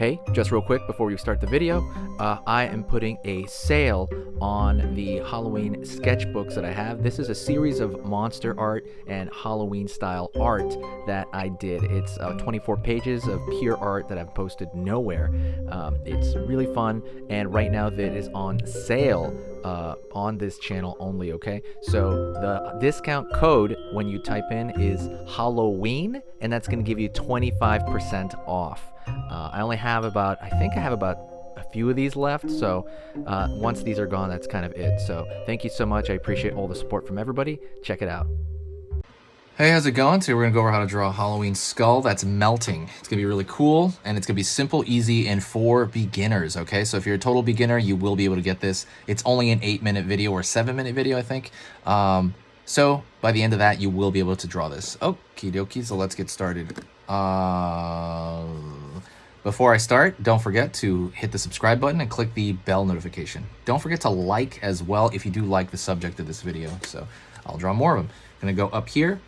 Hey, just real quick before we start the video, I am putting a sale on the Halloween sketchbooks that I have. This is a series of monster art and Halloween style art that I did. It's 24 pages of pure art that I've posted nowhere. It's really fun, and right now that is on sale on this channel only, okay? So the discount code when you type in is Halloween, and that's going to give you 25% off. I only have about, I think I have about a few of these left, so once these are gone, that's kind of it. So thank you so much. I appreciate all the support from everybody. Check it out. Hey, how's it going? Today we're going to go over how to draw a Halloween skull that's melting. It's going to be really cool, and it's going to be simple, easy, and for beginners, okay? So if you're a total beginner, you will be able to get this. It's only an 8-minute video or 7-minute video, I think. So by the end of that, you will be able to draw this. Okie dokie, so let's get started. Before I start, don't forget to hit the subscribe button and click the bell notification. Don't forget to like as well if you do like the subject of this video. So I'll draw more of them. I'm going to go up here.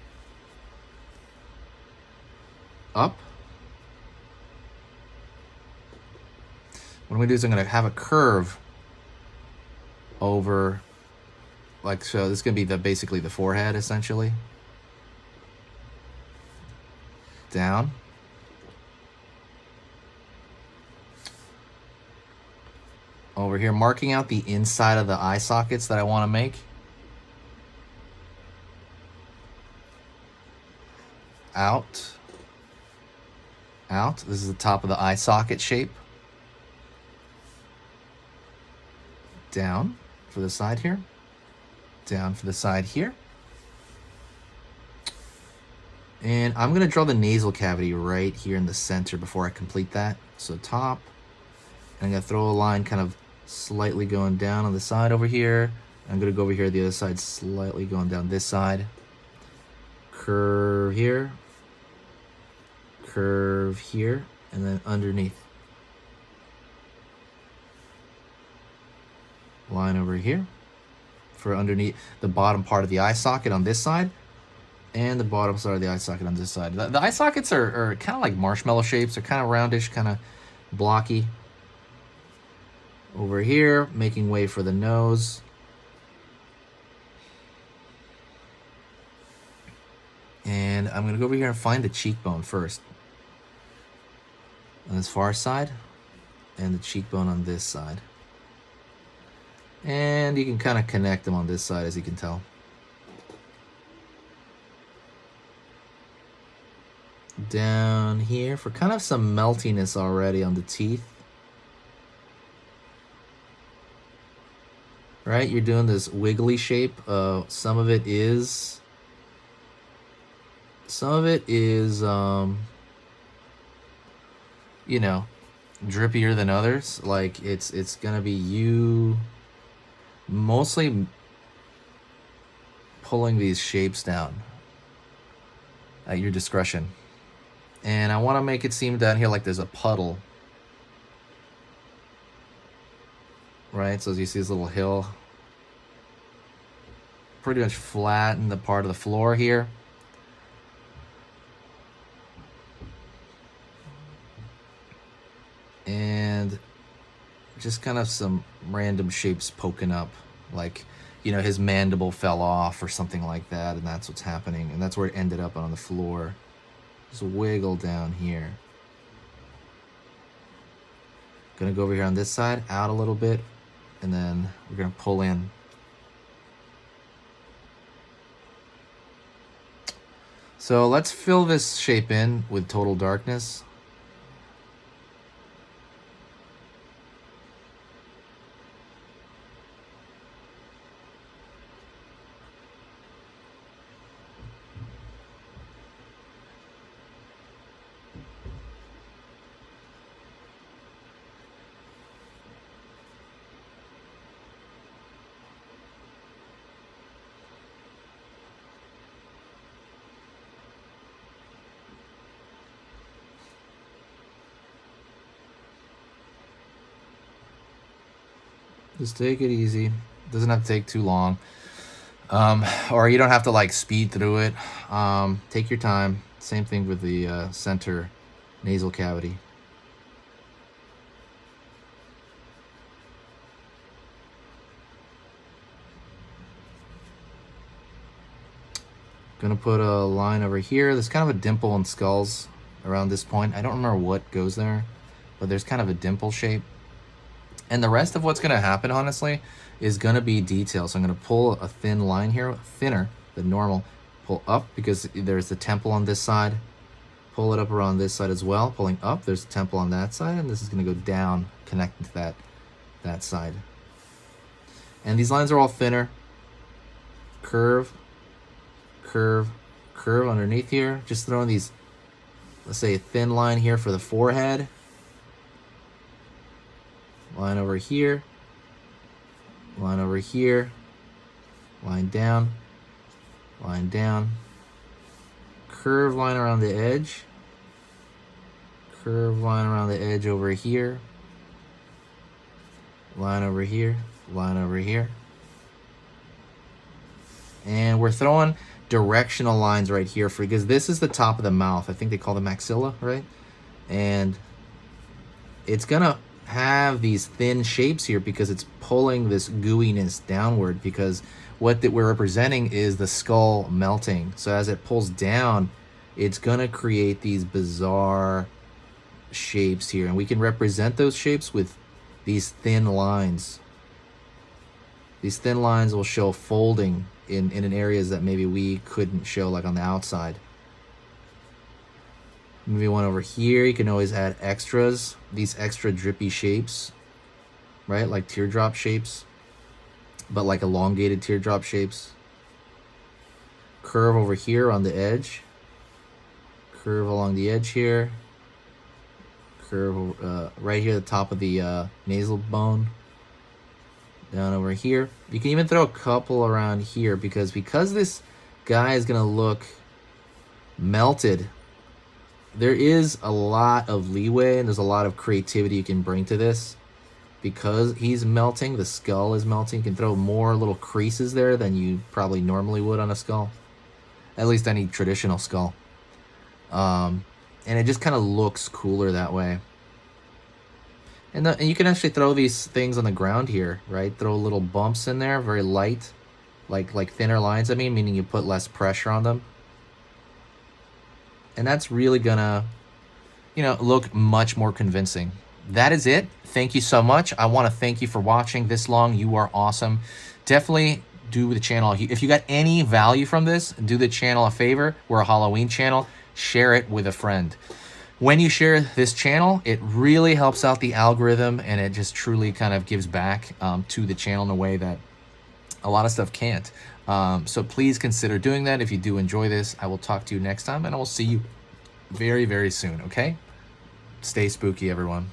Up. What I'm going to do is I'm going to have a curve over, like so. This is going to be basically the forehead, essentially. Down. Over here, marking out the inside of the eye sockets that I want to make. Out. Out. This is the top of the eye socket shape. Down for the side here. Down for the side here. And I'm going to draw the nasal cavity right here in the center before I complete that. So top. And I'm going to throw a line kind of slightly going down on the side over here. I'm going to go over here the other side, slightly going down this side. Curve here. Curve here. And then underneath. Line over here. For underneath the bottom part of the eye socket on this side. And the bottom side of the eye socket on this side. The eye sockets are kind of like marshmallow shapes. They're kind of roundish, kind of blocky. Over here, making way for the nose. And I'm going to go over here and find the cheekbone first. On this far side. And the cheekbone on this side. And you can kind of connect them on this side, as you can tell. Down here for kind of some meltiness already on the teeth. Right, you're doing this wiggly shape. Some of it is, you know, drippier than others. Like it's gonna be you mostly pulling these shapes down at your discretion. And I want to make it seem down here like there's a puddle. Right, so as you see this little hill, pretty much flatten the part of the floor here. And just kind of some random shapes poking up, like, you know, his mandible fell off or something like that, and that's what's happening. And that's where it ended up on the floor. Just wiggle down here. Gonna go over here on this side, out a little bit. And then we're going to pull in. So let's fill this shape in with total darkness. Just take it easy. Doesn't have to take too long. Or you don't have to like speed through it. Take your time. Same thing with the center nasal cavity. Gonna put a line over here. There's kind of a dimple and skulls around this point. I don't remember what goes there, but there's kind of a dimple shape. And the rest of what's gonna happen, honestly, is gonna be detail. So I'm gonna pull a thin line here, thinner than normal. Pull up because there's the temple on this side. Pull it up around this side as well. Pulling up, there's a temple on that side, and this is gonna go down, connecting to that side. And these lines are all thinner. Curve, curve, curve underneath here. Just throwing these, let's say a thin line here for the forehead. Line over here. Line over here. Line down. Line down. Curve line around the edge. Curve line around the edge over here. Line over here. Line over here. And we're throwing directional lines right here because this is the top of the mouth. I think they call the maxilla, right? And it's gonna have these thin shapes here because it's pulling this gooiness downward, because what that we're representing is the skull melting. So as it pulls down, it's gonna create these bizarre shapes here, and we can represent those shapes with these thin lines. These thin lines will show folding in areas that maybe we couldn't show, like on the outside. Maybe one over here. You can always add extras, these extra drippy shapes, right? Like teardrop shapes, but like elongated teardrop shapes. Curve over here on the edge. Curve along the edge here. Curve right here at the top of the nasal bone. Down over here. You can even throw a couple around here because this guy is gonna look melted. There is a lot of leeway and there's a lot of creativity you can bring to this because he's melting. The skull is melting. You can throw more little creases there than you probably normally would on a skull, at least any traditional skull. And it just kind of looks cooler that way. And you can actually throw these things on the ground here, right? Throw little bumps in there, very light, like thinner lines, meaning you put less pressure on them. And that's really gonna, look much more convincing. That is it. Thank you so much. I want to thank you for watching this long. You are awesome. Definitely do the channel. If you got any value from this, do the channel a favor. We're a Halloween channel. Share it with a friend. When you share this channel, it really helps out the algorithm, and it just truly kind of gives back to the channel in a way that a lot of stuff can't. So please consider doing that. If you do enjoy this, I will talk to you next time, and I will see you very, very soon, okay? Stay spooky, everyone.